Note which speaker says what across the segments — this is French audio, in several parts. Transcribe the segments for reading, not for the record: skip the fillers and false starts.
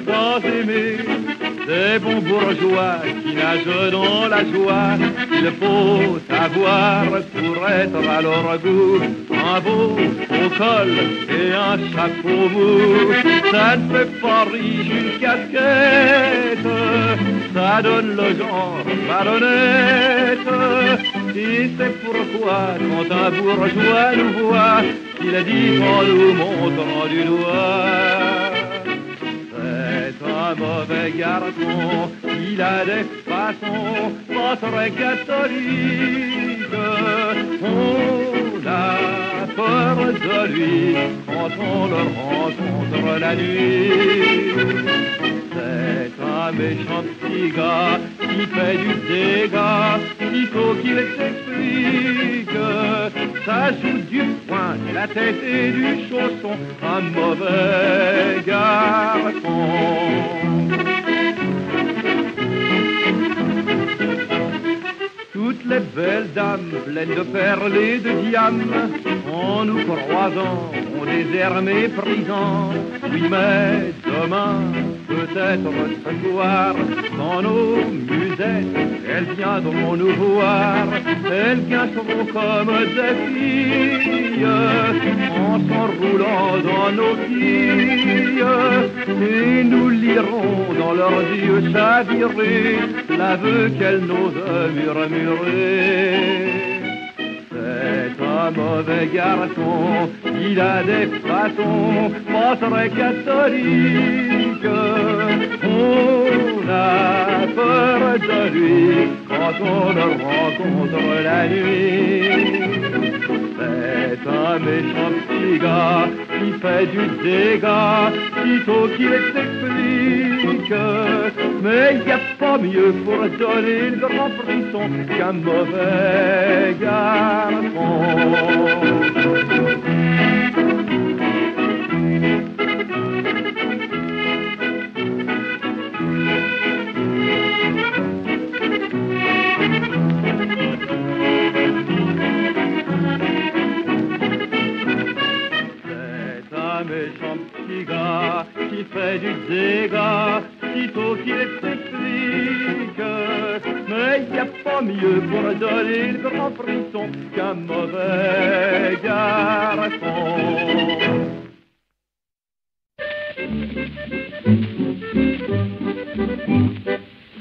Speaker 1: pas aimer des bons bourgeois qui nagent dans la joie. Il faut avoir pour être à leur goût un beau haut col et un chapeau mou. Ça ne fait pas riche une casquette, ça donne le genre malhonnête. Et c'est pourquoi quand un bourgeois nous voit, il dit en nous montrant du doigt: c'est un mauvais garçon, il a des façons pas très catholiques. On a peur de lui quand on le rencontre la nuit. C'est un méchant petit gars qui fait du dégât, il faut qu'il s'explique. Ça joue du poing, de la tête et du chausson, un mauvais garçon. Toutes les belles dames pleines de perles et de diamants, en nous croisant, ont des airs méprisants. Oui, mais demain, peut-être ce soir, dans nos musettes, elles viendront nous voir. Elles gâcheront comme des filles, en s'enroulant dans nos quilles, et nous lirons dans leurs yeux chavirés l'aveu qu'elles n'osent murmurer. C'est un mauvais garçon, il a des façons pas très catholiques. On a peur de lui quand on le rencontre la nuit. C'est un méchant petit gars qui fait du dégât, sitôt qu'il s'explique. Mais il n'y a pas mieux pour donner le grand frisson qu'un mauvais garçon. Méchant petit gars qui fait du dégât, sitôt qu'il s'explique. Mais il n'y a pas mieux pour donner le grand frisson qu'un mauvais garçon.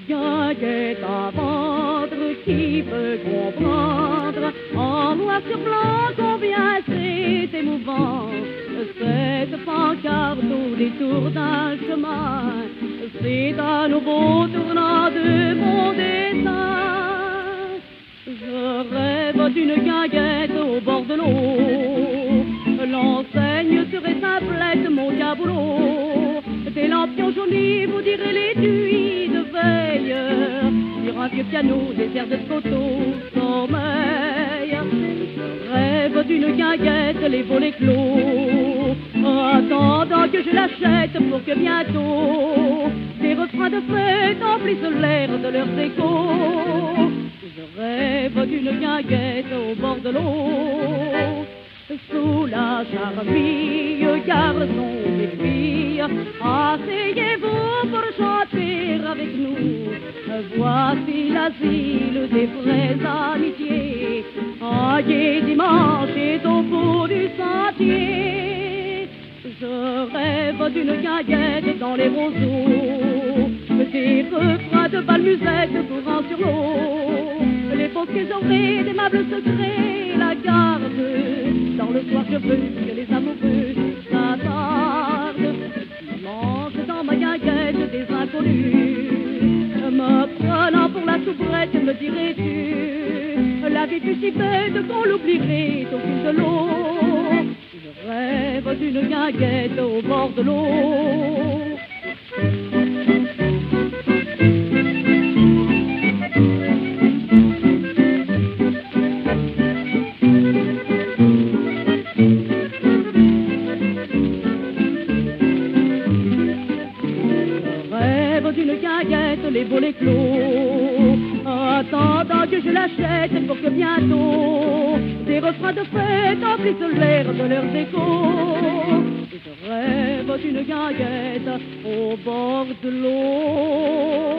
Speaker 2: Gaguette à vendre, qui peut comprendre en noir sur blanc combien c'est émouvant. Cette pancarte au détour d'un chemin, c'est un nouveau tournant de mon destin. Je rêve d'une guinguette au bord de l'eau, l'enseigne serait simplette, mon caboulot. Des lampions jaunis, vous direz l'étui de veille, sur un vieux piano, des airs de Scotto, sommeil. Je rêve d'une guinguette, les volets clos, attendant que je l'achète pour que bientôt des refrains de fête emplissent l'air de leurs échos. Je rêve d'une guinguette au bord de l'eau, sous la charmille, garçons et filles, asseyez-vous pour chanter avec nous. Voici l'asile des vraies amitiés, Aïe, dimanche est au bout du sentier. Je rêve d'une guinguette dans les roseaux, des refrains de bal musette courant sur l'eau, les bosquets dorés, d'aimables secrets, la garde. Dans le soir je veux que les amoureux s'attardent. Dimanche dans ma guinguette des inconnus, me prenant pour la soubrette, me dirais-tu, la vie fut si bête qu'on l'oublierait au fil de l'eau. Je rêve d'une guinguette au bord de l'eau. Les volets clos, attendant que je l'achète pour que bientôt des refrains de fête emplissent l'air de leurs échos. et je rêve d'une guinguette au bord de l'eau.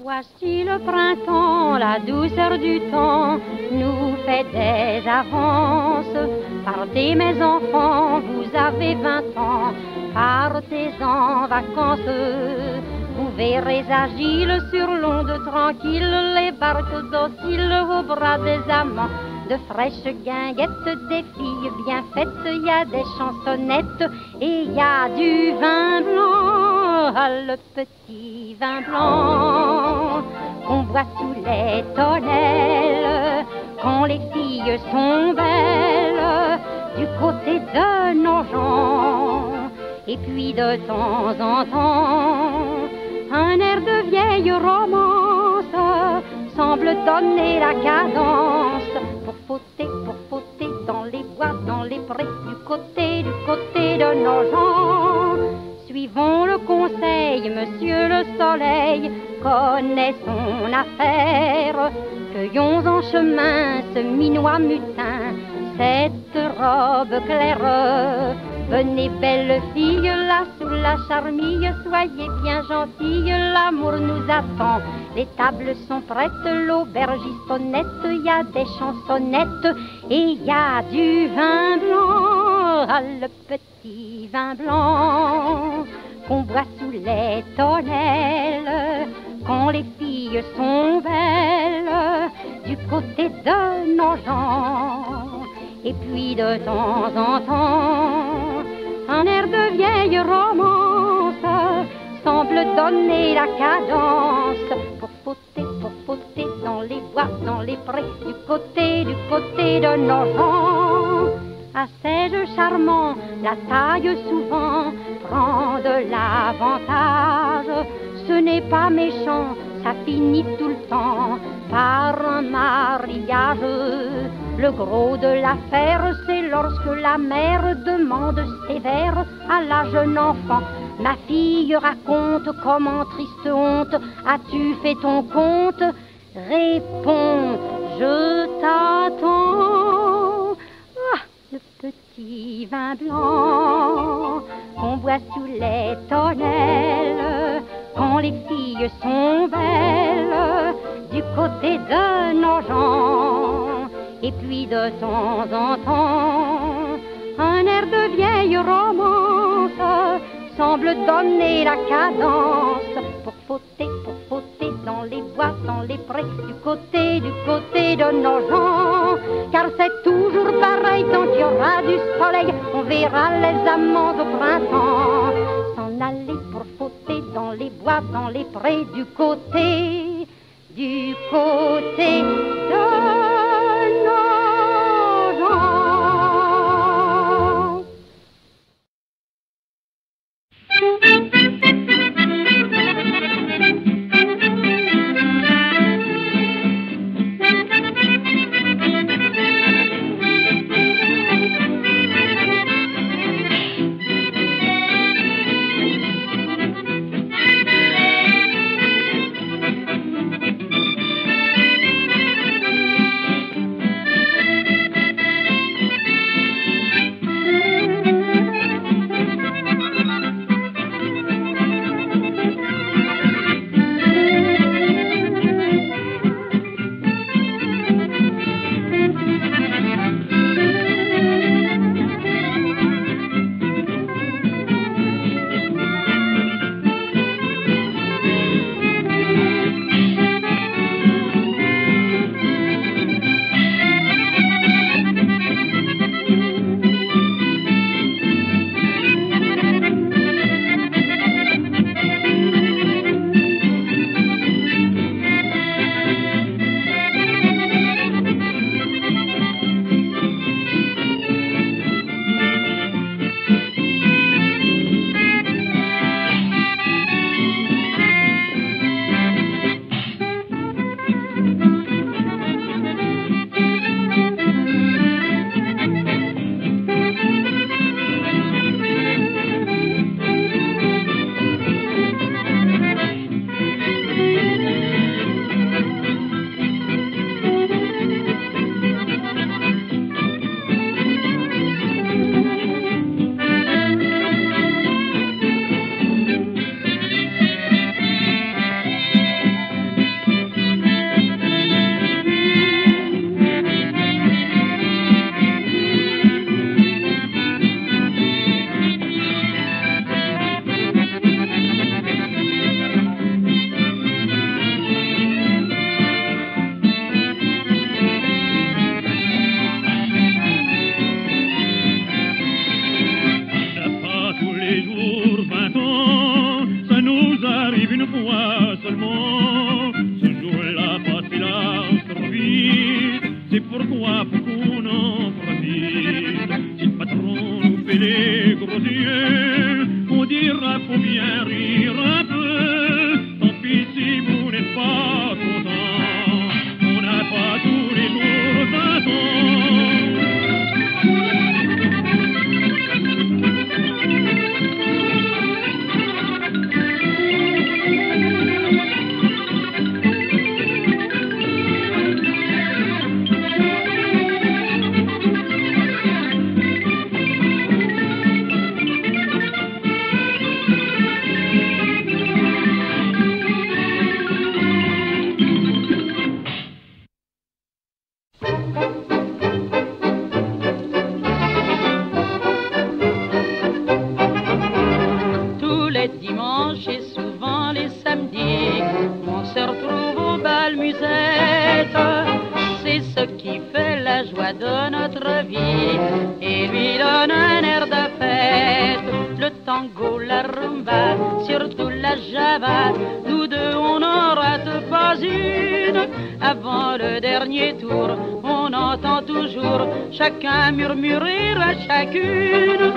Speaker 3: Voici le printemps, la douceur du temps nous fait des avances. Partez mes enfants, vous avez 20 ans, partez en vacances. Vous verrez agiles sur l'onde tranquille, les barques dociles au bras des amants. De fraîches guinguettes, des filles bien faites, y a des chansonnettes et y a du vin blanc, ah, le petit vin blanc qu'on boit sous les tonnelles quand les filles sont belles du côté de nos gens. Et puis de temps en temps, un air de vieille romance semble donner la cadence pour fauter dans les bois, dans les prés, du côté de nos gens. Suivons le conseil, monsieur le soleil connaît son affaire. Cueillons en chemin ce minois mutin, cette robe claire. Venez belle fille, là sous la charmille, soyez bien gentille, l'amour nous attend. Les tables sont prêtes, l'aubergiste honnête, y a des chansonnettes et y a du vin blanc, ah, le petit vin blanc qu'on boit sous les tonnelles quand les filles sont belles du côté de nos gens. Et puis de temps en temps, un air de vieille romance semble donner la cadence pour fauter dans les bois, dans les prés, du côté de nos gens. Assez charmant, la taille souvent prend de l'avantage. Ce n'est pas méchant, ça finit tout le temps par un mariage. Le gros de l'affaire, c'est lorsque la mère demande sévère à la jeune enfant: ma fille, raconte comment, triste honte, as-tu fait ton compte? Réponds, je t'attends. Ah, le petit vin blanc qu'on boit sous les tonnelles quand les filles sont belles du côté de nos gens. Et puis de temps en temps, un air de vieille romance semble donner la cadence pour fauter dans les bois, dans les prés, du côté de nos gens. Car c'est toujours pareil, tant qu'il y aura du soleil, on verra les amants au printemps s'en aller pour fauter dans les bois, dans les prés, du côté de nos gens.
Speaker 1: une fois seulement. Ce jour-là passé là trop vite, c'est pourquoi faut qu'on en profite. Si le patron nous fait les gros yeux, on dira faut bien rire un peu. Tant pis si vous n'êtes pas content, on n'a pas tous les jours 20 ans.
Speaker 4: De notre vie et lui donne un air de fête. Le tango, la rumba, surtout la java, nous deux on n'en rate pas une. Avant le dernier tour, on entend toujours chacun murmurer à chacune.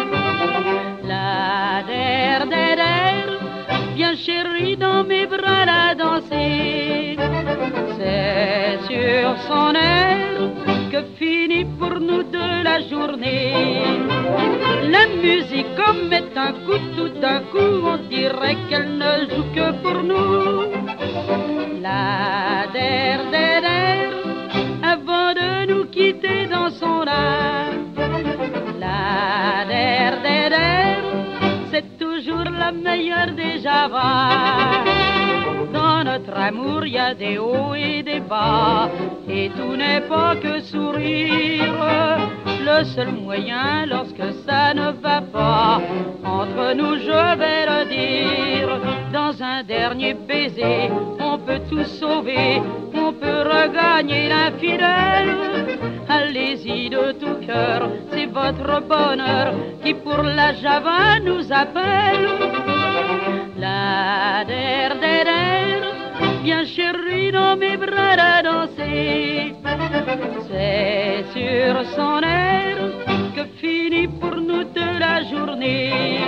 Speaker 4: La der der der, bien chérie dans mes bras la danser. C'est sur son air que finit pour nous deux la journée. La musique comme est un coup, tout d'un coup on dirait qu'elle ne joue que pour nous. La der der der, avant de nous quitter dans son âme. La der der der, c'est toujours la meilleure des javas. Dans notre amour, il y a des hauts et des bas, et tout n'est pas que sourire. Le seul moyen, lorsque ça ne va pas, entre nous, je vais le dire. Dans un dernier baiser, on peut tout sauver, on peut regagner l'infidèle. Allez-y de tout cœur, c'est votre bonheur qui pour la java nous appelle. La der der der, bien chérie dans mes bras à danser. C'est sur son air que finit pour nous de la journée.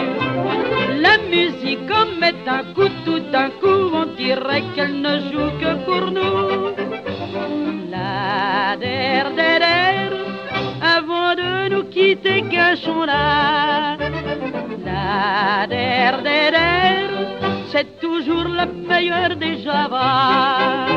Speaker 4: La musique comme est un coup, tout d'un coup on dirait qu'elle ne joue que pour nous. La der der der, avant de nous quitter cachons-la. La der der der, c'est toujours la meilleure des javas.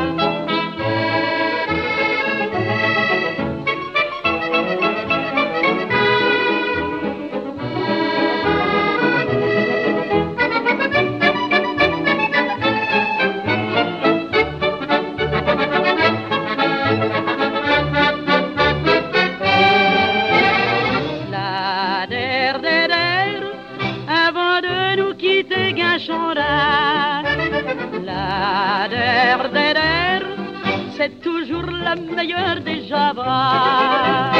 Speaker 4: La der der der, avant de nous quitter Guinchon-là. La der der der, c'est toujours la meilleure des javas.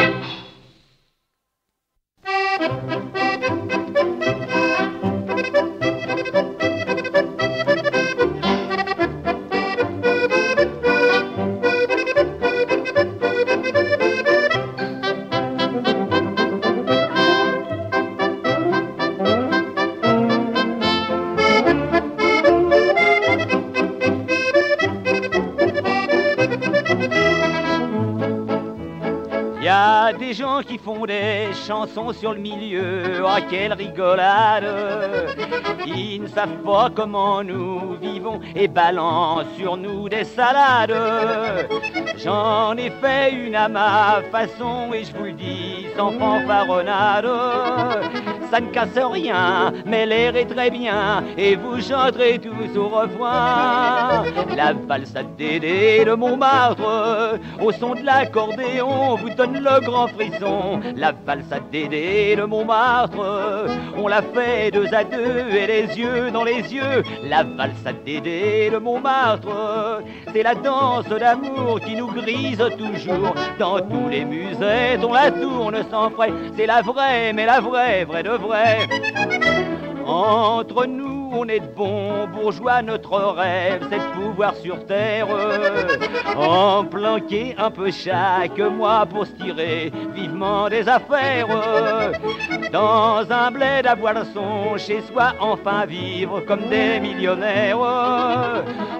Speaker 5: Y a des gens qui font des chansons sur le milieu, ah quelle rigolade. Ils ne savent pas comment nous vivons et balancent sur nous des salades. J'en ai fait une à ma façon et je vous le dis sans fanfaronnade. Ça ne casse rien, mais l'air est très bien et vous chanterez tous au refrain. La valse à Dédé de Montmartre, au son de l'accordéon, vous donne le grand frisson. La valse à Dédé de Montmartre, on l'a fait deux à deux et les yeux dans les yeux. La valse à Dédé de Montmartre, c'est la danse d'amour qui nous grise toujours. Dans tous les musées, on la tourne sans frais. C'est la vraie, mais la vraie, vraie de vrai. Entre nous, on est de bons bourgeois, notre rêve c'est de pouvoir sur terre en planquer un peu chaque mois pour se tirer vivement des affaires. Dans un bled à Boisson, chez soi, enfin vivre comme des millionnaires.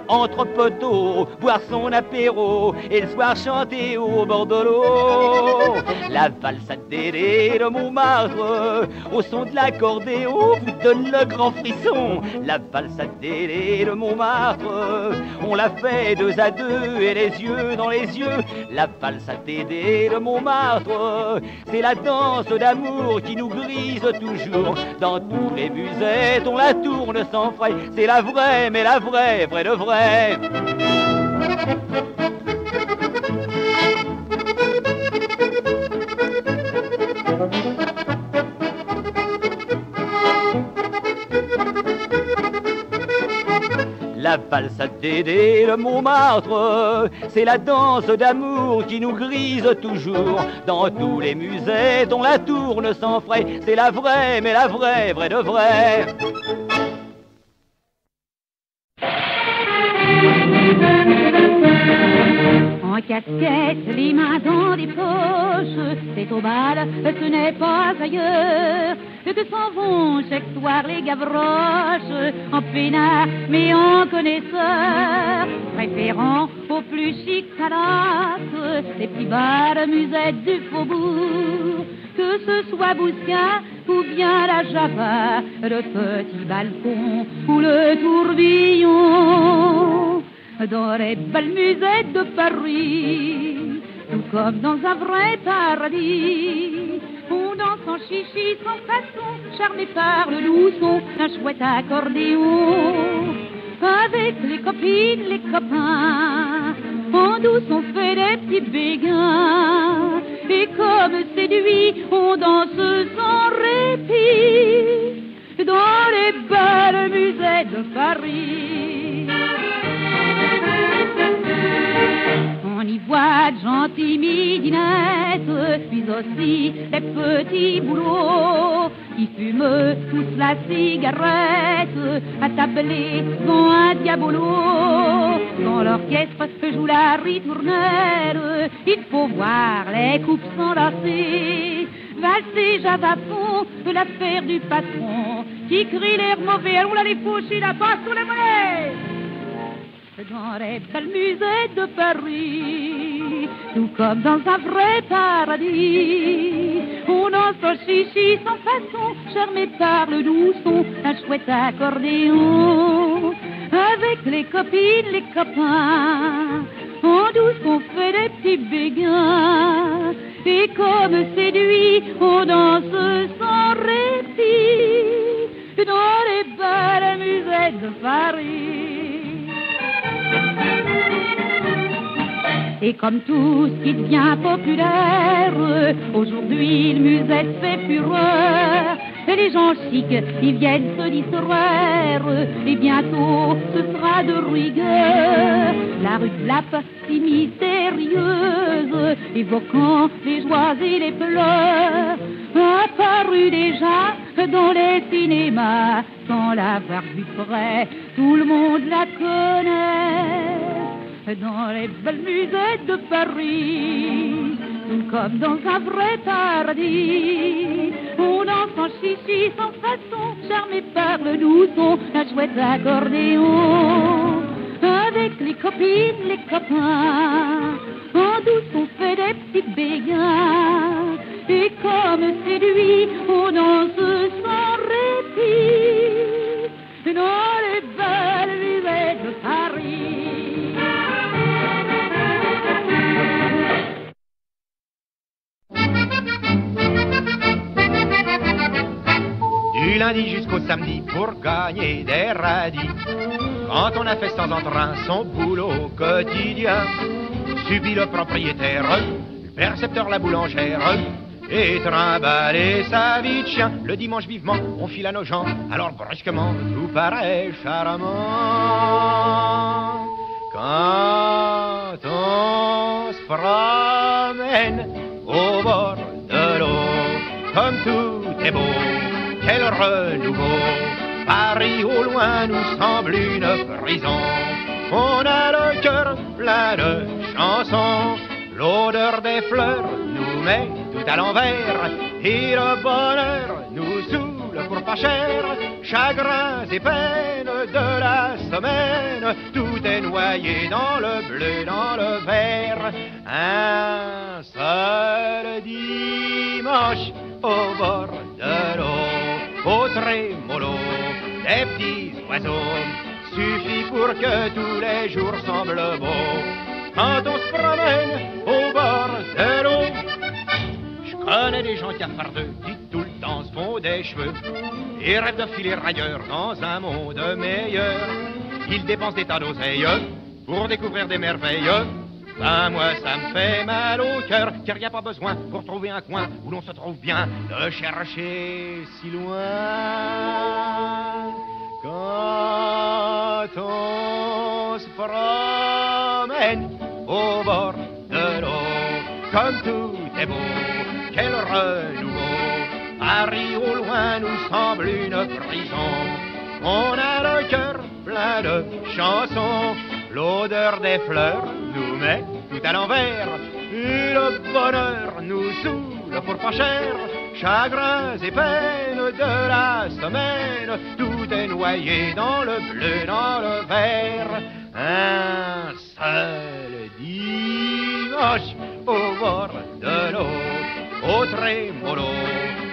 Speaker 5: Entre poteaux, boire son apéro et le soir chanter au bord de l'eau. La valse à Dédé de Montmartre, au son de l'accordéon, vous donne le grand frisson. La valse à Dédé de Montmartre, on la fait 2 à 2 et les yeux dans les yeux. La valse à Dédé de Montmartre, c'est la danse d'amour qui nous grise toujours. Dans toutes les musettes, on la tourne sans frais. C'est la vraie, mais la vraie, vraie de vraie. La valse à Dédé de Montmartre, c'est la danse d'amour qui nous grise toujours. Dans tous les musées, on la tourne sans frais. C'est la vraie, mais la vraie, vraie de vraie.
Speaker 2: En casquette, les mains dans les poches, c'est au bal, ce n'est pas ailleurs que s'en vont chaque soir les gavroches, en peinard mais en connaisseurs, préférant aux plus chic palaces les petits bars musettes du faubourg. Que ce soit Bousquin ou bien la Java, le petit balcon ou le tourbillon. Dans les belles musettes de Paris, tout comme dans un vrai paradis, on danse en chichi sans façon, charmé par le doux son d'un chouette accordéon. Avec les copines, les copains, en douce on fait des petits béguins, et comme séduit, on danse sans répit dans les belles musettes de Paris. On y voit de gentilles midinettes, puis aussi des petits boulots qui fument tous la cigarette, attablés dans un diabolo. Quand l'orchestre joue la ritournelle, il faut voir les coupes s'enlacer, valser javapon de l'affaire du patron, qui crie l'air mauvais, allons là les fauchis, la basse sous la monnaie. Dans les belles musettes de Paris, tout comme dans un vrai paradis, on danse au chichi sans façon, charmé par le doux son d'un chouette accordéon. Avec les copines, les copains, en douce on fait des petits béguins, et comme séduit, on danse sans répit dans les belles musettes de Paris. Et comme tout ce qui devient populaire, aujourd'hui le musette fait fureur. Et les gens chics, ils viennent se distraire, et bientôt ce sera de rigueur. La rue de Lappe, si mystérieuse, évoquant les joies et les pleurs, apparue déjà dans les cinémas, sans l'avoir vue près, tout le monde la connaît. Dans les belles musettes de Paris, tout comme dans un vrai paradis, on danse en chichi sans façon, charmé par le doux son d'un chouette accordéon. Avec les copines, les copains, en douce on fait des petits béguins, et comme séduit, on danse sans répit dans les belles musettes de Paris.
Speaker 6: Du lundi jusqu'au samedi pour gagner des radis. Quand on a fait sans entrain son boulot quotidien, subit le propriétaire, le percepteur, la boulangère, et trimballer sa vie de chien. Le dimanche vivement, on file à nos gens, alors brusquement, tout paraît charmant. Quand on se promène au bord de l'eau, comme tout est beau, quel renouveau, Paris au loin nous semble une prison. On a le cœur plein de chansons. L'odeur des fleurs nous met tout à l'envers. Et le bonheur nous saoule pour pas cher. Chagrins et peines de la semaine, tout est noyé dans le bleu, dans le vert. Un seul dimanche au bord de l'eau, au trémolo des petits oiseaux, suffit pour que tous les jours semblent beaux. Quand on se promène au bord de l'eau, je connais des gens cafardeux qui tout le temps se font des cheveux et rêvent de filer ailleurs dans un monde meilleur. Ils dépensent des tas d'oseilles pour découvrir des merveilles. Ben moi ça me fait mal au cœur, car y a pas besoin pour trouver un coin où l'on se trouve bien de chercher si loin. Quand on se promène au bord de l'eau, comme tout est beau, quel renouveau. Paris au loin nous semble une prison. On a le cœur plein de chansons. L'odeur des fleurs nous met tout à l'envers. Et le bonheur nous saoule pour pas cher. Chagrins et peines de la semaine, tout est noyé dans le bleu, dans le vert. Un seul dimanche au bord de l'eau, au trémolo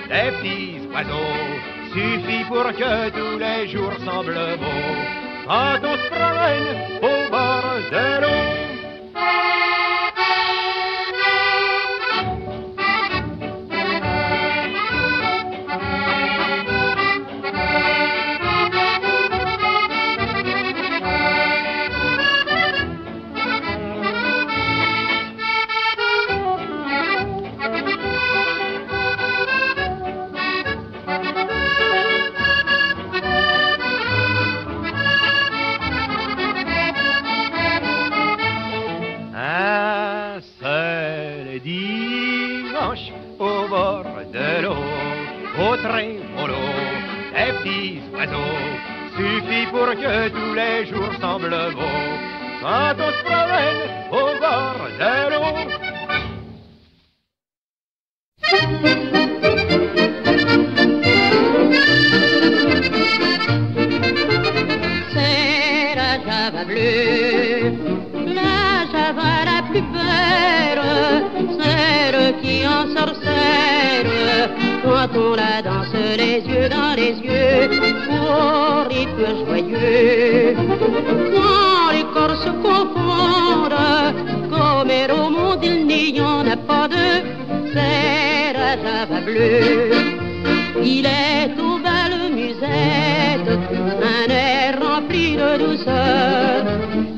Speaker 6: des petits oiseaux, suffit pour que tous les jours semblent beaux. Quand on se promène au bord de l'eau. Au bord de l'eau, au trémolo des petits oiseaux, suffit pour que tous les jours semblent beaux. Quand on se promène au bord de l'eau.
Speaker 4: C'est la java bleue, la java la plus belle, celle qui ensorcelle quand on la danse les yeux dans les yeux, au rythme joyeux. Quand les corps se confondent, comme au monde il n'y en a pas deux, c'est la java bleue. Il est au bal musette, un air rempli de douceur,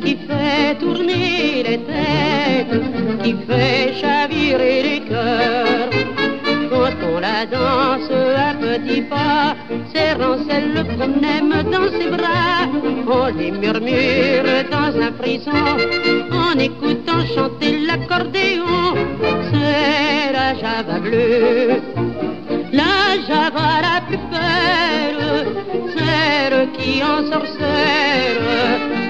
Speaker 4: qui fait tourner les têtes, qui fait chavirer les cœurs. Quand on la danse à petits pas, serrant celle qu'on aime dans ses bras, on les murmure dans un frisson, en écoutant chanter l'accordéon. C'est la java bleue, la java la plus belle, celle qui ensorcelle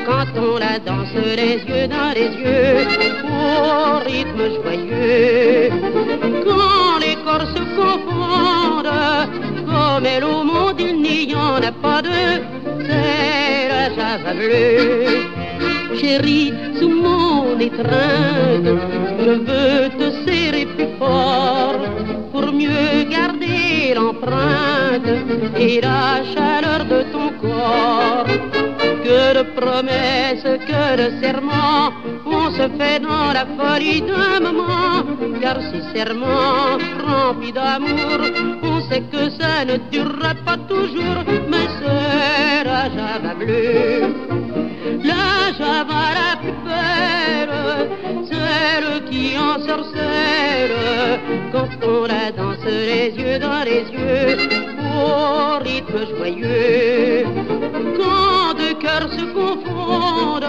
Speaker 4: quand on la danse les yeux dans les yeux, au rythme joyeux. Quand les corps se confondent, comme elle au monde il n'y en a pas deux, c'est la java bleue. Chérie, sous mon étreinte, je veux te serrer plus fort pour mieux garder l'empreinte et la chaleur de ton corps. Que de promesses, que de serments, on se fait dans la folie d'un moment. Car si serment rempli d'amour, on sait que ça ne durera pas toujours. Mais c'est la java bleue, la java la plus belle, celle qui ensorcelle quand on la danse les yeux dans les yeux, au rythme joyeux. Quand deux cœurs se confondent,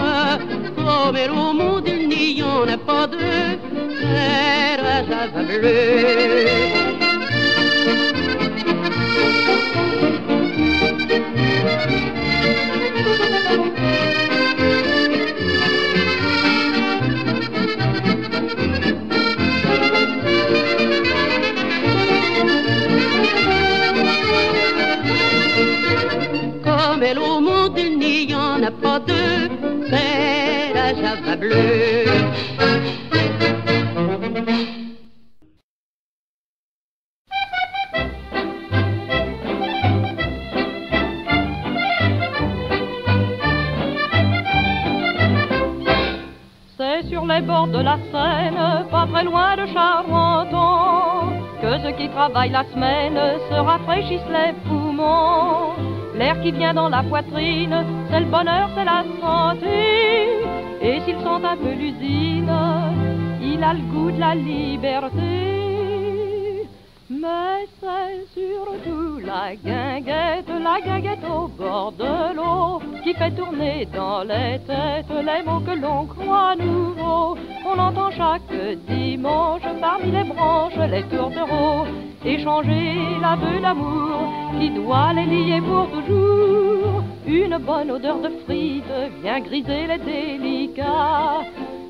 Speaker 4: comme elle au monde il n'y en a pas deux, c'est la java bleue. Comme elle au monde, il n'y en a pas deux, c'est la Java bleue.
Speaker 2: C'est sur les bords de la Seine, pas très loin de Charenton, que ceux qui travaillent la semaine se rafraîchissent les poumons. L'air qui vient dans la poitrine, c'est le bonheur, c'est la santé. Et s'ils sentent un peu l'usine, il a le goût de la liberté. Mais c'est surtout la guinguette au bord de l'eau, qui fait tourner dans les têtes les mots que l'on croit nouveaux. On entend chaque dimanche parmi les branches les tourtereaux échanger l'aveu d'amour qui doit les lier pour toujours. Une bonne odeur de frites vient griser les délicats,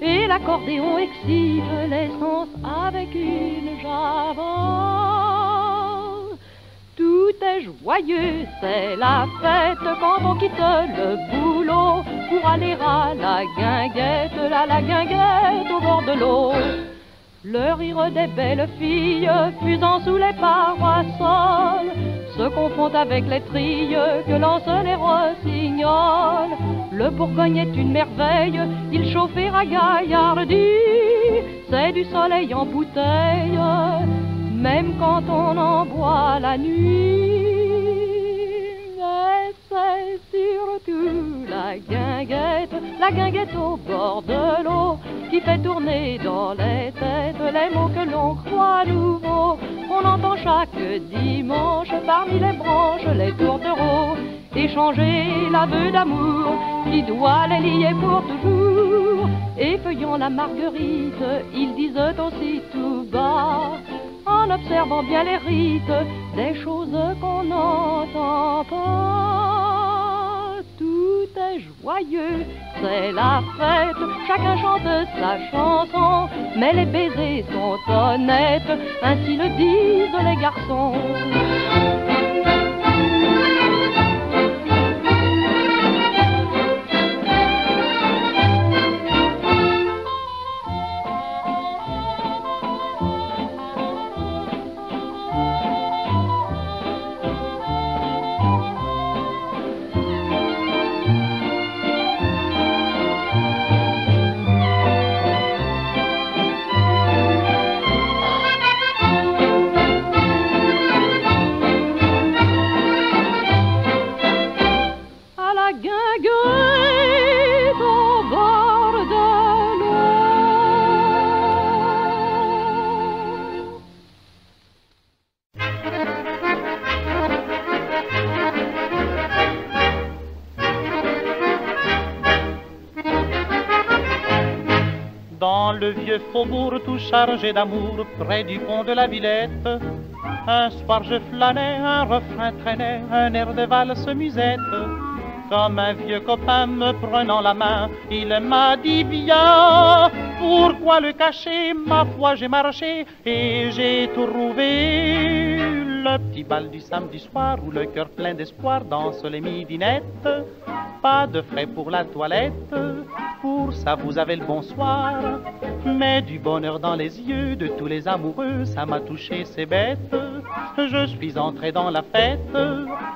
Speaker 2: et l'accordéon excite les sens avec une java. Tout est joyeux, c'est la fête quand on quitte le boulot pour aller à la guinguette au bord de l'eau. Le rire des belles filles fusant sous les parasols se confond avec les trilles que lancent les rossignols. Le Bourgogne est une merveille, il chauffe et ragaillardit, c'est du soleil en bouteille, même quand on en boit la nuit. Mais c'est surtout la guinguette au bord de l'eau, qui fait tourner dans les têtes les mots que l'on croit nouveaux. On entend chaque dimanche parmi les branches les tourtereaux échanger l'aveu d'amour qui doit les lier pour toujours. Et feuillant la marguerite, ils disent aussi tout bas, en observant bien les rites, des choses qu'on n'entend pas. Tout est joyeux, c'est la fête, chacun chante sa chanson, mais les baisers sont honnêtes, ainsi le disent les garçons.
Speaker 7: Dans le vieux faubourg tout chargé d'amour, près du pont de la Villette, un soir je flânais, un refrain traînait, un air de valse musette. Comme un vieux copain me prenant la main, il m'a dit viens, pourquoi le cacher? Ma foi j'ai marché et j'ai trouvé. Le petit bal du samedi soir où le cœur plein d'espoir danse les midinettes. Pas de frais pour la toilette, pour ça vous avez le bonsoir. Mais du bonheur dans les yeux de tous les amoureux, ça m'a touché, c'est bête. Je suis entré dans la fête,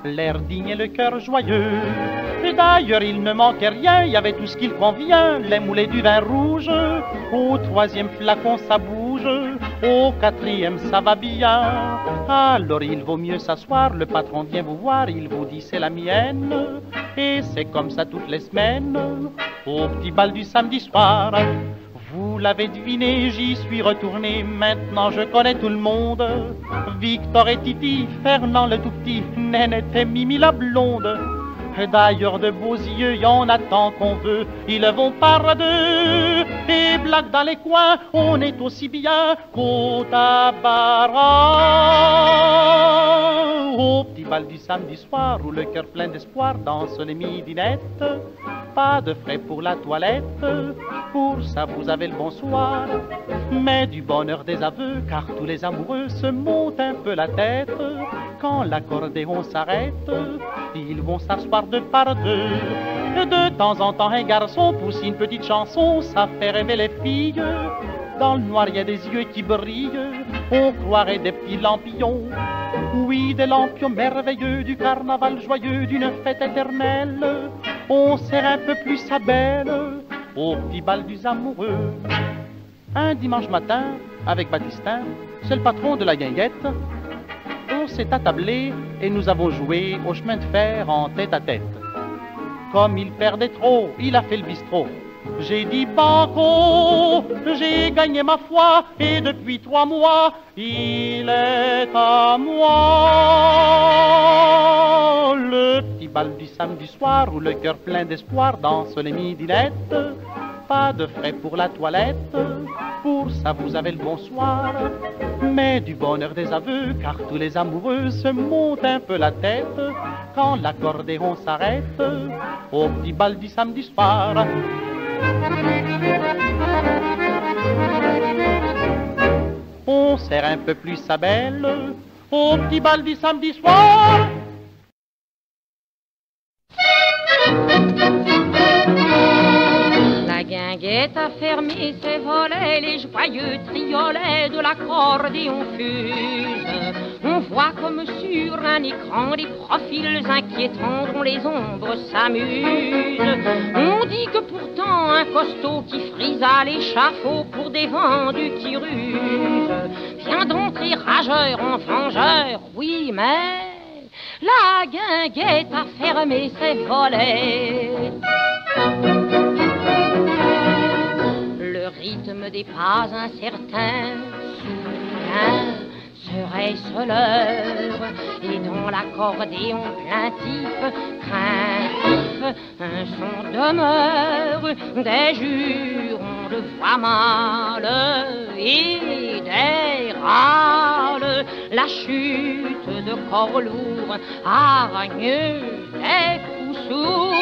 Speaker 7: l'air digne et le cœur joyeux. Et d'ailleurs il ne manquait rien, il y avait tout ce qu'il convient, les moulets du vin rouge. Au troisième flacon ça bouge, au quatrième ça va bien. Alors il vaut mieux s'asseoir, le patron vient vous voir, il vous dit c'est la mienne. Et c'est comme ça toutes les semaines, au petit bal du samedi soir. Vous l'avez deviné, j'y suis retourné, maintenant je connais tout le monde. Victor et Titi, Fernand le tout petit, Nénette et Mimi la blonde. D'ailleurs de beaux yeux, y en a tant qu'on veut, ils vont par deux. Et blagues dans les coins, on est aussi bien qu'au tabac. Au petit bal du samedi soir, où le cœur plein d'espoir danse les midinettes. Pas de frais pour la toilette, pour ça vous avez le bonsoir. Mais du bonheur des aveux, car tous les amoureux se montent un peu la tête. Quand l'accordéon s'arrête, ils vont s'asseoir deux par deux. De temps en temps, un garçon pousse une petite chanson, ça fait rêver les filles. Dans le noir, il y a des yeux qui brillent, on croirait des petits lampions. Oui, des lampions merveilleux du carnaval joyeux d'une fête éternelle. On serre un peu plus sa belle au petit bal des amoureux. Un dimanche matin, avec Baptistin, c'est le patron de la guinguette, on s'est attablé et nous avons joué au chemin de fer en tête à tête. Comme il perdait trop, il a fait le bistrot. J'ai dit banco, j'ai gagné ma foi, et depuis 3 mois, il est à moi. Le petit bal du samedi soir, où le cœur plein d'espoir danse les midinettes. Pas de frais pour la toilette, pour ça vous avez le bonsoir. Mais du bonheur des aveux, car tous les amoureux se montent un peu la tête quand l'accordéon s'arrête au petit bal du samedi soir. On serre un peu plus sa belle au petit bal du samedi soir.
Speaker 3: La guinguette a fermé ses volets, les joyeux triolets de l'accordéon fusent. On voit comme sur un écran des profils inquiétants dont les ombres s'amusent. On dit que pourtant un costaud qui frise à l'échafaud pour des vendus qui rusent vient d'entrer rageur en vengeur, oui mais la guinguette a fermé ses volets. Le rythme des pas incertains, soudain, serait-ce l'heure? Et dans l'accordéon plaintif, craintif, un son demeure, des jurons de voix mâle et des râles, la chute de corps lourds, hargneux, des coups sourds.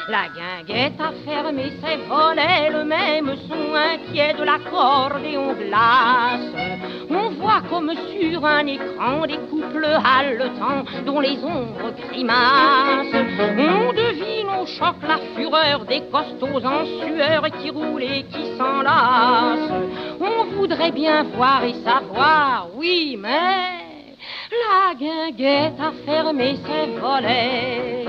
Speaker 3: La guinguette a fermé ses volets, le même son inquiet de l'accordéon glace. On voit comme sur un écran des couples haletants dont les ombres grimacent. On devine au choc la fureur des costauds en sueur qui roulent et qui s'enlacent. On voudrait bien voir et savoir, oui, mais la guinguette a fermé ses volets.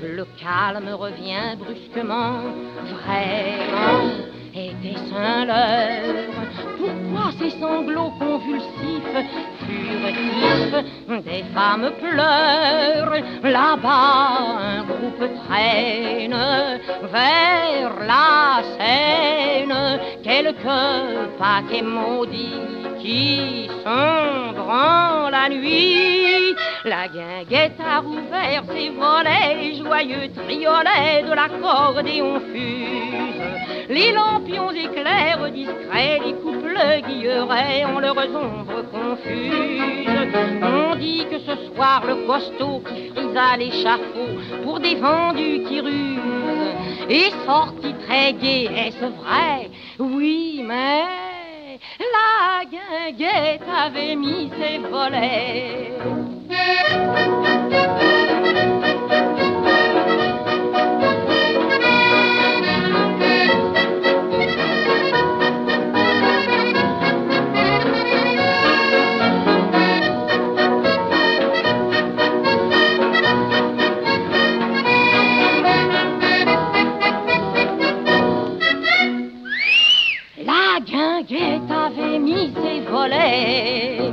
Speaker 3: Le calme revient brusquement, vraiment, était-ce un leurre? Pourquoi ces sanglots convulsifs, furtifs, des femmes pleurent? Là-bas, un groupe traîne vers la Seine, quelques paquets maudits qui sombrent la nuit. La guinguette a rouvert ses volets, les joyeux triolets de l'accordéon fusent. Les lampions éclairent discrets, les couples guilleraient en leurs ombres confuses. On dit que ce soir le costaud qui frise à l'échafaud pour des vendus qui rusent est sorti très gai, est-ce vrai? Oui, mais la guinguette avait mis ses volets. La guinguette avait mis ses volets.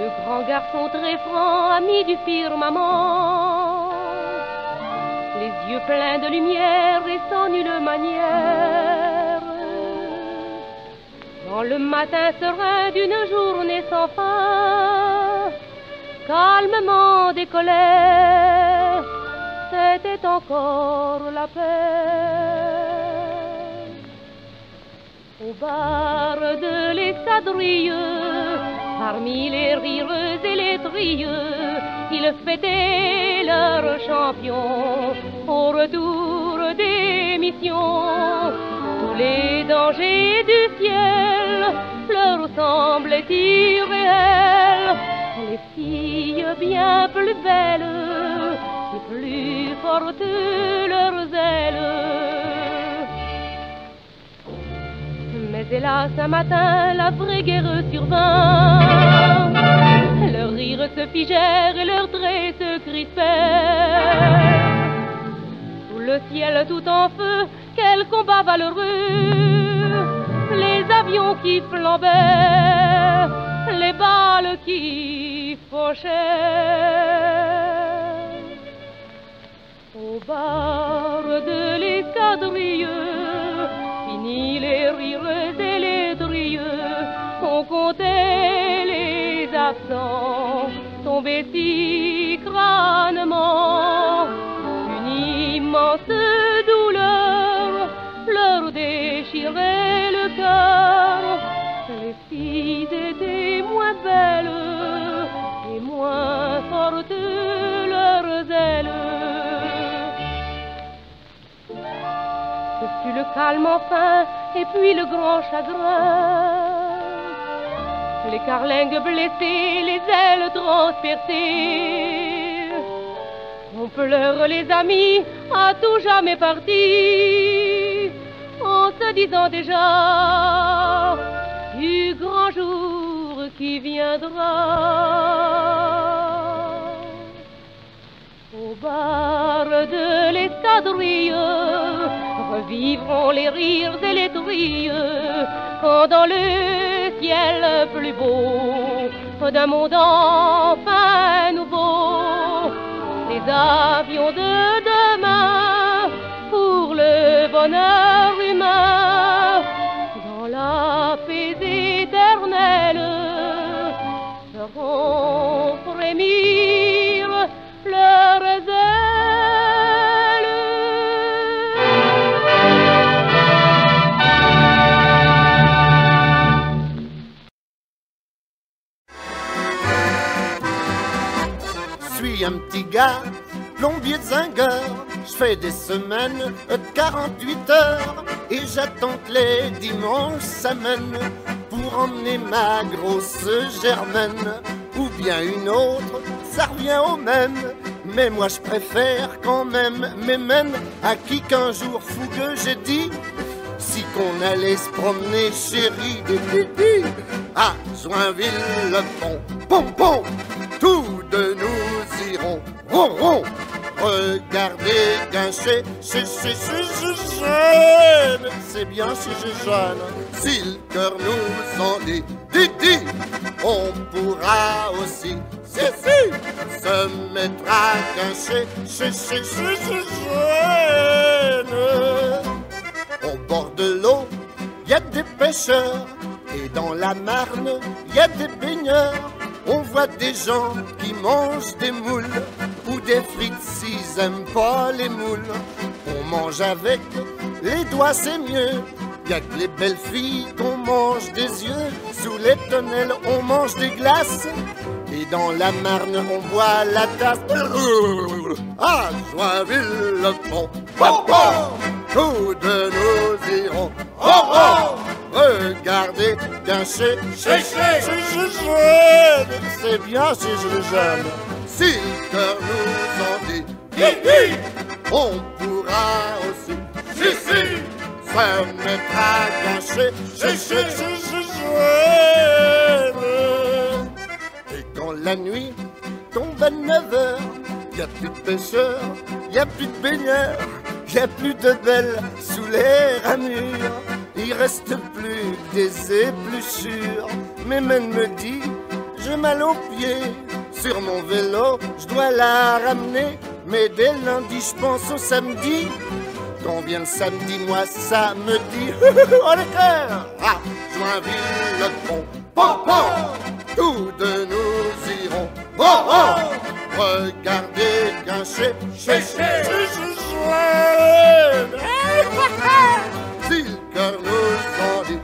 Speaker 2: Le grand garçon très franc, ami du firmament, les yeux pleins de lumière et sans nulle manière. Dans le matin serein d'une journée sans fin, calmement décollait, c'était encore la paix. Au bar de l'escadrille, parmi les rireux et les trieux, ils fêtaient leur champion au retour des missions. Tous les dangers du ciel leur semblaient irréels. Les filles bien plus belles et plus fortes leurs ailes. Mais hélas, un matin, la vraie guerre survint. Leurs rires se figèrent et leurs traits se crispèrent. Sous le ciel tout en feu, quel combat valeureux! Les avions qui flambaient, les balles qui fauchaient. Au bar de l'escadrille, fini les rires et les drieux, on comptait les absents, tombés si crânement. Une immense douleur leur déchirait le cœur. Les filles étaient moins belles et moins fortes leurs ailes. Ce fut le calme enfin, et puis le grand chagrin. Les carlingues blessées, les ailes transpercées. On pleure les amis, à tout jamais partis, en se disant déjà du grand jour qui viendra. Au bar de l'escadrille, revivront les rires et les trilles, quand dans le ciel plus beau d'un monde enfin nouveau, les avions de demain pour le bonheur humain, dans la paix éternelle, feront frémir leurs ailes.
Speaker 8: Je suis un petit gars, plombier de zingueur. Je fais des semaines de 48 heures et j'attends que les dimanches s'amènent pour emmener ma grosse Germaine ou bien une autre, ça revient au même. Mais moi je préfère quand même m'émène à qui qu'un jour fougueux j'ai dit si qu'on allait se promener chérie des pétis à Joinville-le-Pont. Pom pom, tous deux nous irons ron ron. Regardez Guinchet, c'est jeune, c'est bien si je jeune. Si le cœur nous en dit, on pourra aussi, se mettre à Guinchet, c'est jeune. Au bord de l'eau, y a des pêcheurs, et dans la Marne, y a des baigneurs. On voit des gens qui mangent des moules ou des frites s'ils aiment pas les moules. On mange avec les doigts, c'est mieux. Y'a que les belles filles qu'on mange des yeux. Sous les tonnelles, on mange des glaces. Et dans la Marne, on boit la tasse. À Joinville-le-Pont, tous deux nous irons. Regardez Guinchet, c'est bien si je jeune. Si le cœur nous en dit, on pourra aussi, se mettre à Guinchet, et quand la nuit tombe à 9 heures, y a plus de pêcheurs, y a plus de baigneurs, y a plus de belles sous les ramures. Il reste plus que des épluchures. Mais même me dit, j'ai mal aux pieds. Sur mon vélo, je dois la ramener. Mais dès lundi, je pense au samedi. Combien de samedi, moi, ça me dit. Oh, le cœur! Ah, Joinville, le pont. Pom, pom! Tous deux nous irons. Oh, oh! Regardez Guinchet. Si le cœur nous en dit.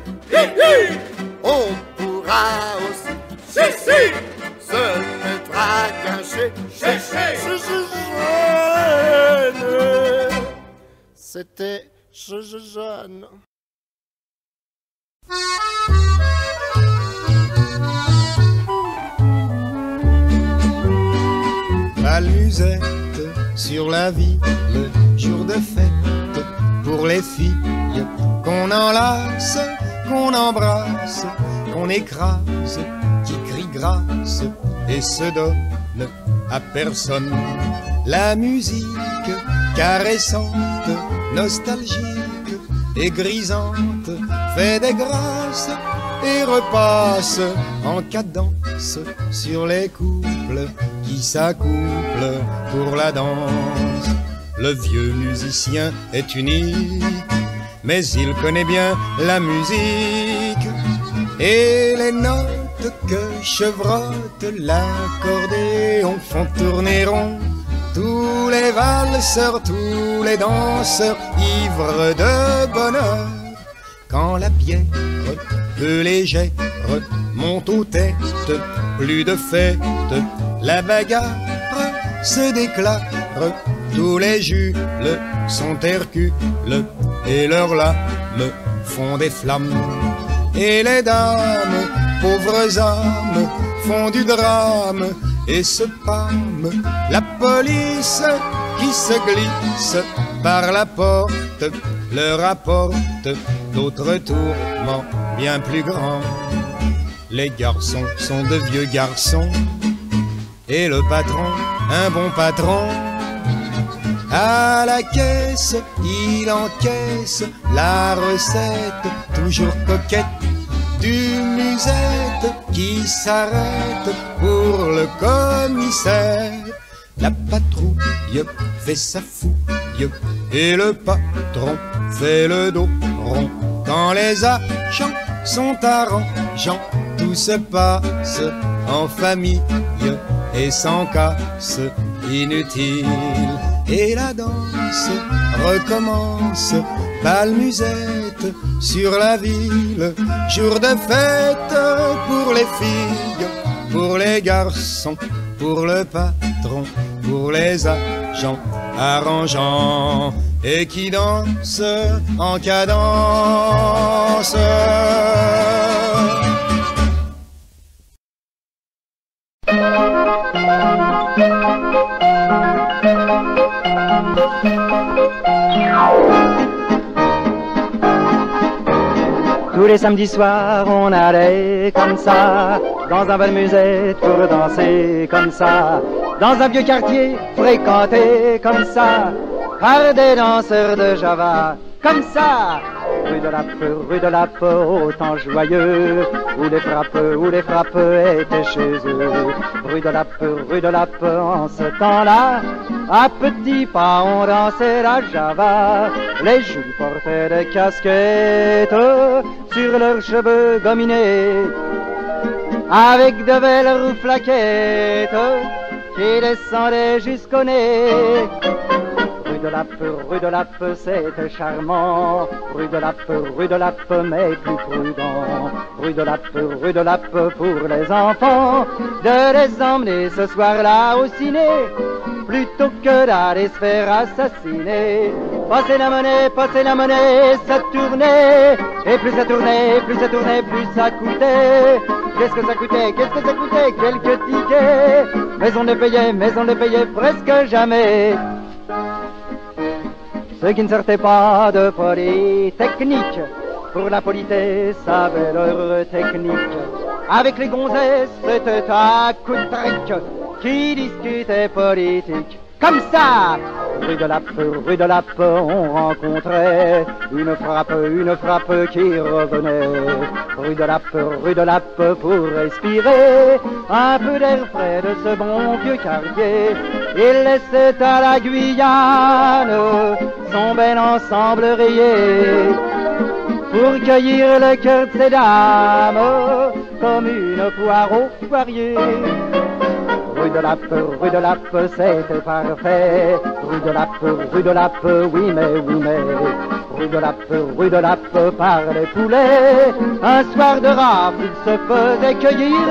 Speaker 8: On pourra aussi. Se mettre à Guinchet. C'était Jeanne.
Speaker 9: Bal musette sur la ville, jour de fête pour les filles qu'on enlace, qu'on embrasse, qu'on écrase, qui crient grâce et se donne à personne. La musique caressante, nostalgique et grisante fait des grâces et repasse en cadence sur les couples qui s'accouplent pour la danse. Le vieux musicien est unique, mais il connaît bien la musique et les notes que chevrotte l'accordéon font tourner rond tous les valseurs, tous les danseurs ivres de bonheur. Quand la bière peu légère monte aux têtes, plus de fête, la bagarre se déclare. Tous les Jules sont Hercules et leurs lames font des flammes. Et les dames, pauvres âmes, font du drame et se pâment. La police qui se glisse par la porte leur apporte d'autres tourments bien plus grands. Les garçons sont de vieux garçons et le patron, un bon patron. À la caisse, il encaisse la recette toujours coquette du musette qui s'arrête pour le commissaire. La patrouille fait sa fouille et le patron fait le dos rond. Quand les agents sont arrangeants, tout se passe en famille et sans casse inutile. Et la danse recommence, bal musette sur la ville, jour de fête pour les filles, pour les garçons, pour le patron, pour les agents arrangeants et qui dansent en cadence.
Speaker 5: Tous les samedis soirs, on allait comme ça, dans un bal musette pour danser comme ça, dans un vieux quartier fréquenté comme ça, par des danseurs de Java, comme ça. Rue de Lappe, au temps joyeux, où les frappes étaient chez eux. Rue de Lappe, en ce temps-là, à petits pas on dansait la Java. Les Jules portaient des casquettes sur leurs cheveux gominés, avec de belles rouflaquettes qui descendaient jusqu'au nez. Rue de Lappe, c'était charmant. Rue de Lappe, mais plus prudent. Rue de Lappe, pour les enfants, de les emmener ce soir-là au ciné, plutôt que d'aller se faire assassiner. Passer la monnaie, ça tournait, et plus ça tournait, plus ça coûtait. Qu'est-ce que ça coûtait, quelques tickets, mais on ne payait presque jamais. Ceux qui ne sortaient pas de Polytechnique, pour la politesse avaient leur technique. Avec les gonzesses, c'était à coup de trick, qui discutaient politique. Comme ça,
Speaker 10: rue de Lappe, on rencontrait une frappe qui revenait. Rue de Lappe, pour respirer un peu d'air frais de ce bon vieux quartier. Il laissait à la Guyane son bel ensemble rayé pour cueillir le cœur de ces dames comme une poire au poirier. Rue de Lappe, c'était parfait. Rue de Lappe, oui mais. Rue de Lappe, par les poulets. Un soir de rafle, il se faisait cueillir.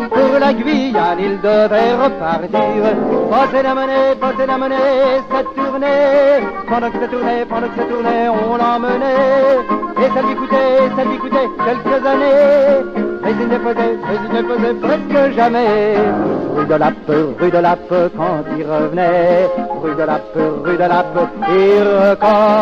Speaker 10: Pour la Guyane, il devait repartir. Passer la monnaie, ça tournait. Pendant que ça tournait, on l'emmenait. Et ça lui coûtait quelques années. Mais il ne faisait presque jamais. Rue de Lappe, quand il revenait. Rue de Lappe, il recommençait.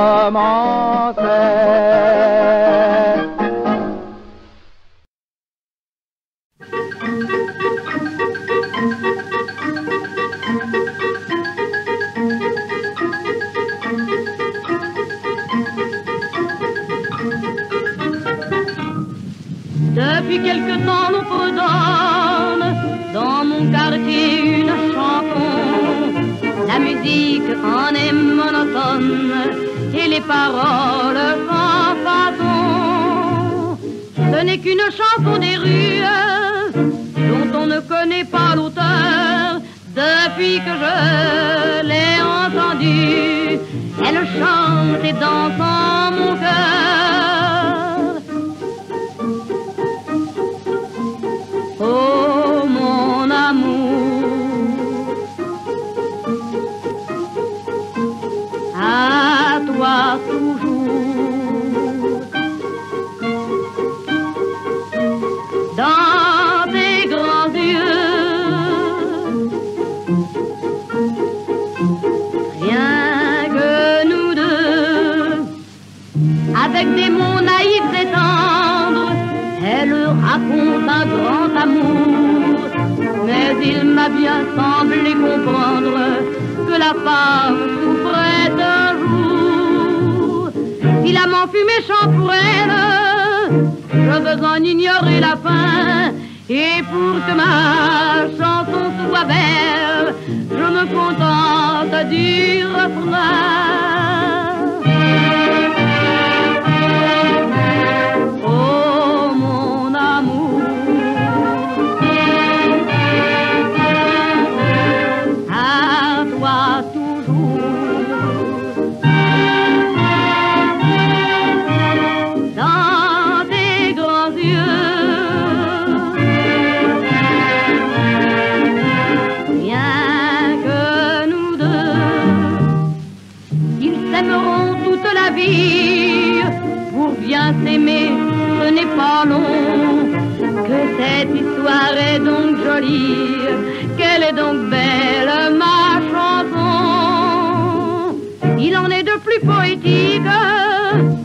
Speaker 2: Depuis quelque temps nous redonne dans mon quartier une chanson. La musique en est monotone et les paroles sans façon. Ce n'est qu'une chanson des rues dont on ne connaît pas l'auteur. Depuis que je l'ai entendue, elle chante et danse en mon cœur. Oh mon amour, à toi toujours, dans tes grands yeux, rien que nous deux, avec des mots naïfs et tendres, elle raconte un grand amour, mais il m'a bien semblé comprendre que la femme souffrait d'un jour. Si l'amant fut méchant pour elle, je veux en ignorer la fin. Et pour que ma chanson soit belle, je me contente du refrain. Pour bien s'aimer, ce n'est pas long. Que cette histoire est donc jolie, qu'elle est donc belle, ma chanson. Il en est de plus poétique,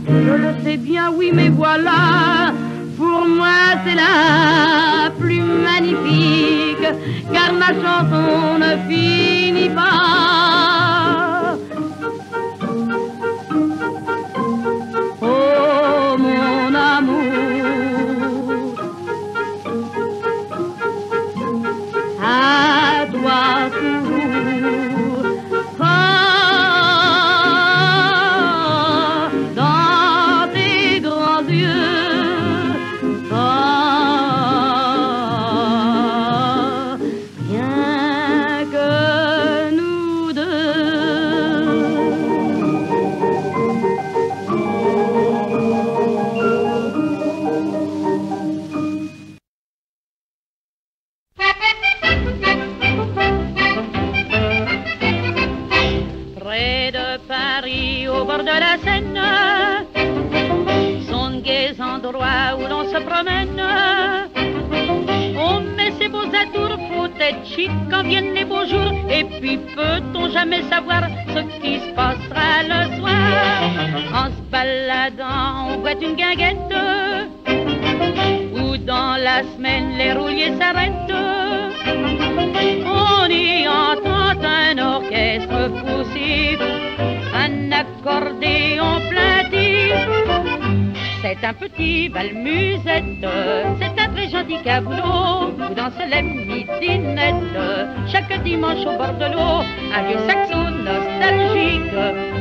Speaker 2: je le sais bien, oui, mais voilà. Pour moi, c'est la plus magnifique, car ma chanson ne finit pas. Oh mon amour, à toi toujours, dans tes grands yeux, rien que nous deux. Près de Paris, au bord de la Seine, sont de gais endroits où l'on se promène. On met ses beaux atours, faut être chic quand viennent les beaux jours. Et puis peut-on jamais savoir ce qui se passera le soir? En se baladant, on voit une guinguette, où dans la semaine les rouliers s'arrêtent. On y entend un orchestre
Speaker 4: être poussif, un accordéon plaintif. C'est un petit bal-musette, c'est un très gentil caboulot, où danse les midinettes, chaque dimanche au bord de l'eau, un vieux saxo nostalgique,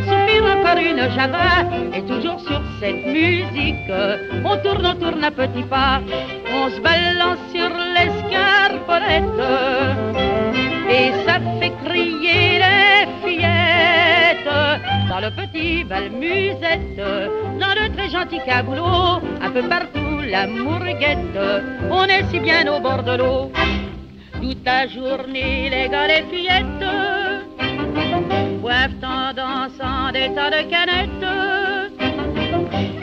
Speaker 4: soupire encore une java, et toujours sur cette musique, on tourne à petits pas, on se balance sur l'escarpolette, et ça fait crier les fillettes, dans le petit bal-musette, dans le très gentil caboulot, un peu partout l'amour guette, on est si bien au bord de l'eau, toute la journée les gars, les fillettes, boivent en dansant des tas de canettes,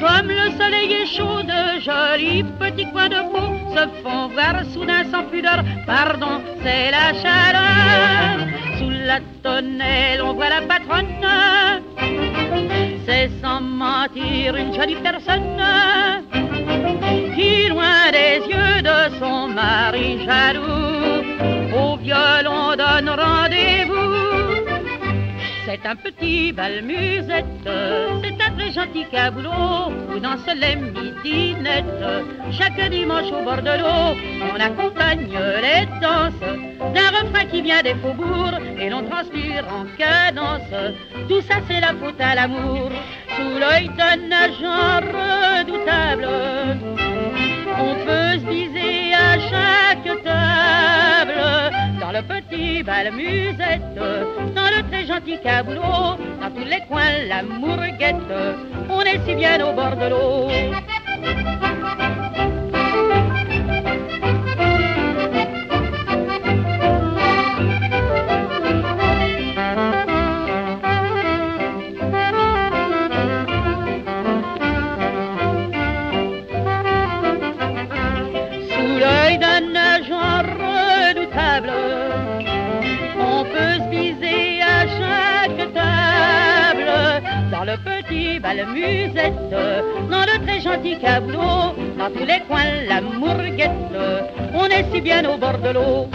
Speaker 4: comme le soleil est chaud, de jolis petits coins de peau se font voir soudain sans pudeur, pardon, c'est la chaleur, sous la tonnelle on voit la patronne, c'est sans mentir une jolie personne, qui loin des yeux de son mari jaloux, au violon donne rendez-vous. C'est un petit bal-musette, c'est un très gentil caboulot, où dansent les midinettes, chaque dimanche au bord de l'eau, on accompagne les danses d'un refrain qui vient des faubourgs, et l'on transpire en cadence, tout ça c'est la faute à l'amour, sous l'œil d'un agent redoutable, on peut se viser à chaque table, dans le petit bal-musette, dans le très gentil caboulot, dans tous les coins l'amour guette, on est si bien au bord de l'eau. Sous l'œil d'un agent redoutable, on peut se viser à chaque table, dans le petit bal-musette, dans le très gentil caboulot, dans tous les coins l'amour guette, on est si bien au bord de l'eau.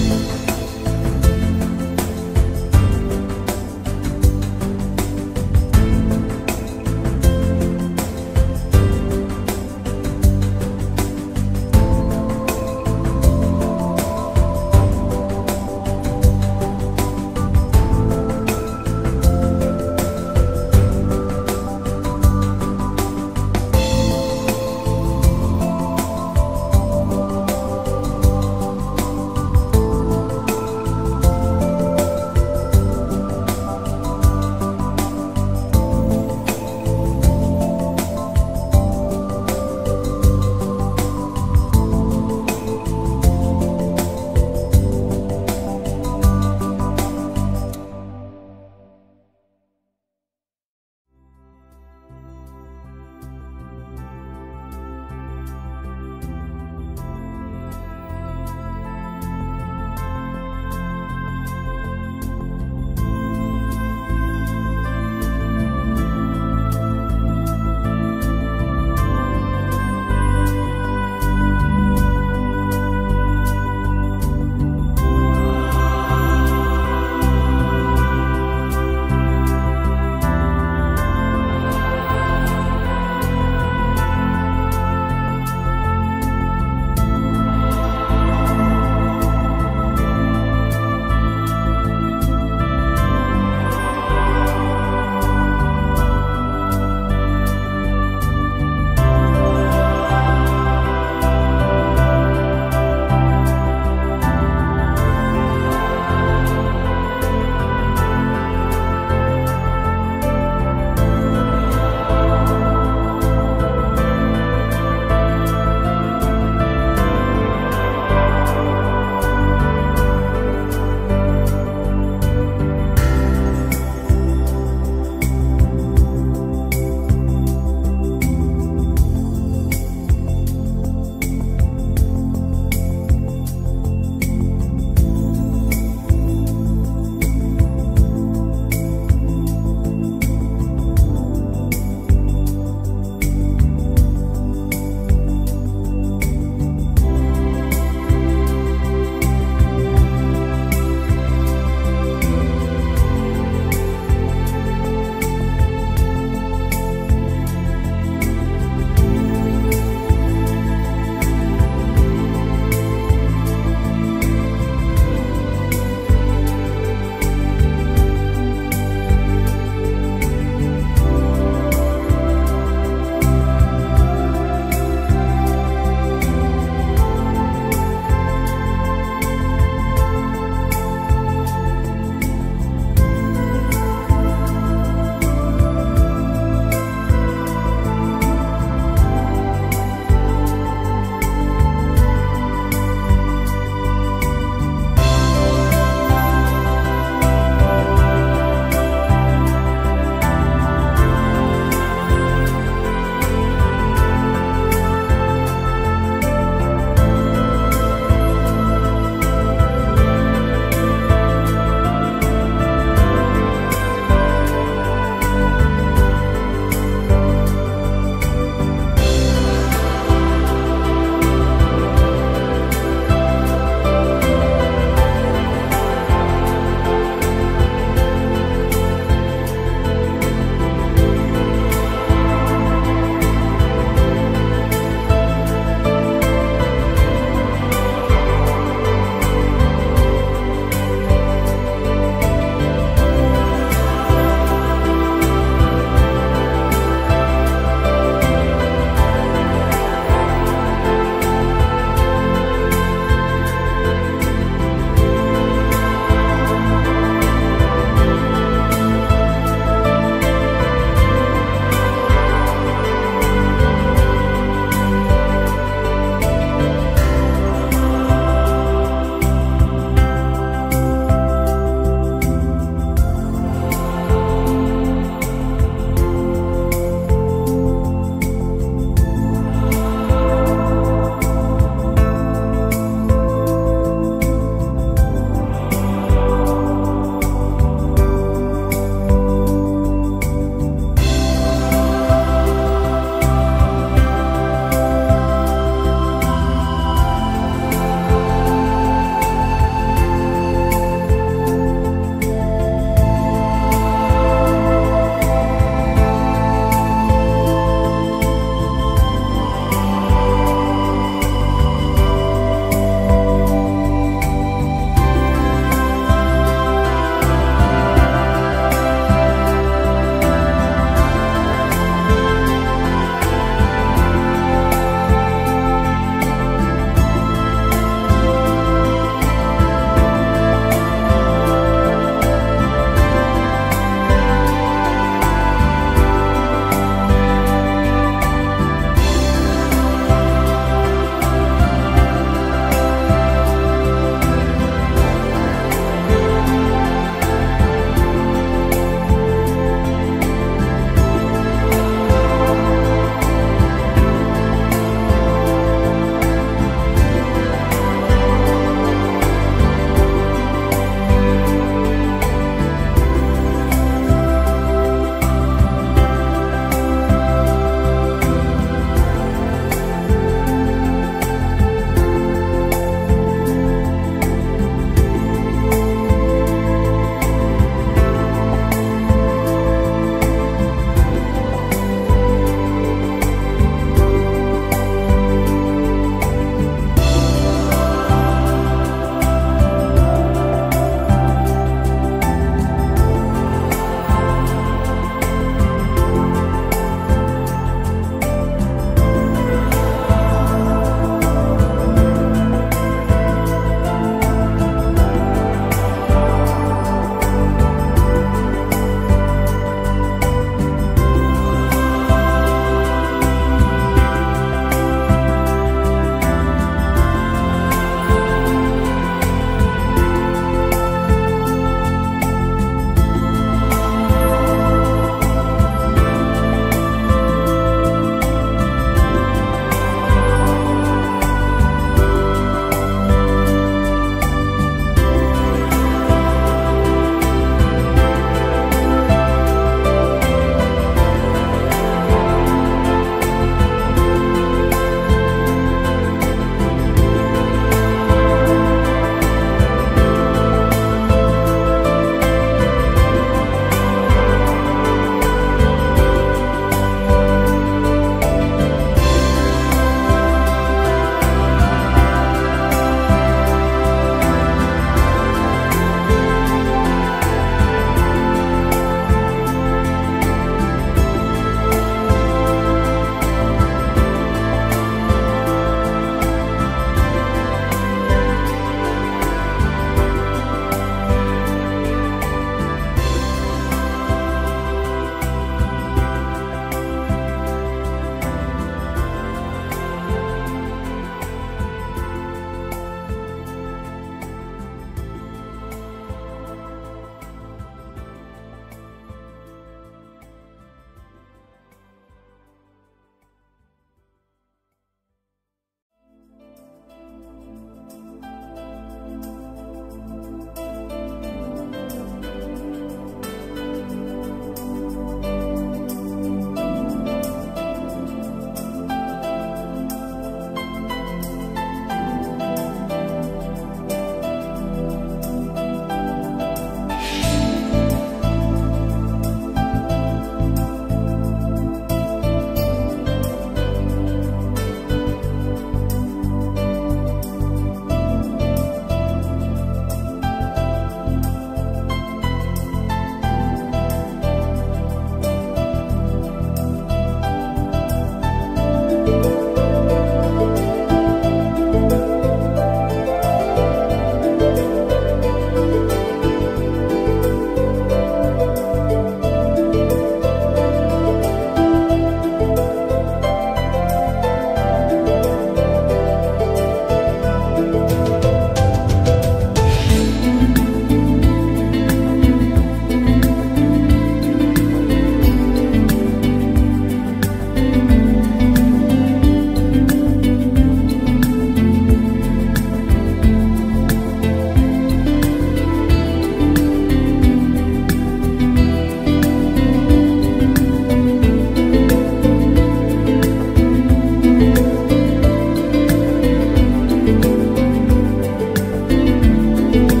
Speaker 11: Thank you.